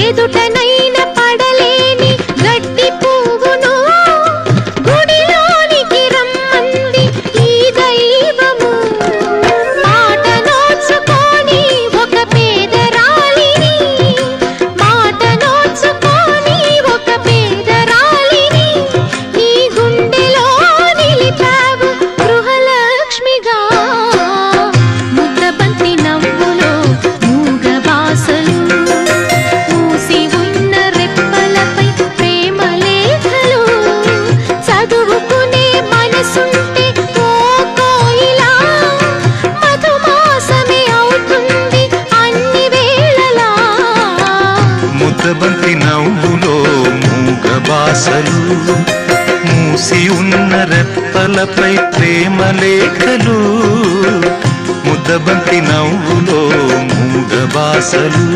ఎదుటనైన పడలేని గడ్డి పువ్వును గుడిలోనికి రమ్మంది ఈ దైవము. మాట నోచుకొని ఒక పేదరాలిని, మాట నోచుకొని ఒక పేదరాలిని నీ గుండెలో నిలిపావు గృహలక్ష్మిగా. ముద్దబంతి నవ్వులో మూగ బాసలు, మూసి ఉన్న రెప్పలపై ప్రేమ లేఖలు, చదువుకునే మనసుంటే ఓ కోయిలా మధుమాసమే అవుతుంది అన్ని వేళలా. ముద్దబంతి నవ్వులో మూగ బాసలు, మూసి ఉన్న రెప్పలపై ప్రేమ లేఖలు. ముద్దబంతి నవ్వులో మూగ బాసలు.